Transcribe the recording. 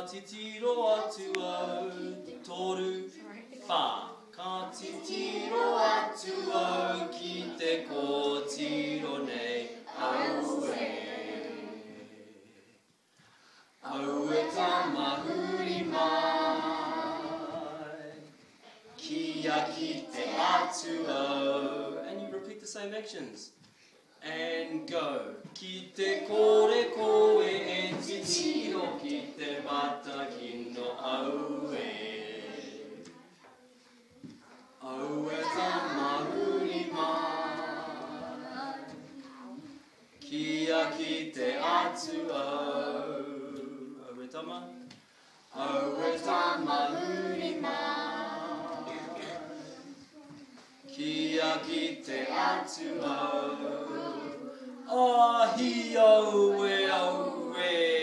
titiro atu au toru wha. Ka titiro atu au ki te kōtiro nei aue. Aue tamahuri mai. Kia ki te atu au. And you repeat the same actions. And go. Ki te kore koe e titiro ki te mata kino aue. Aue tamahuri mai. Kia ki te atu au. Aue tama. Aue tamahuri mai. Kia ki te atu au. Ahi aue aue.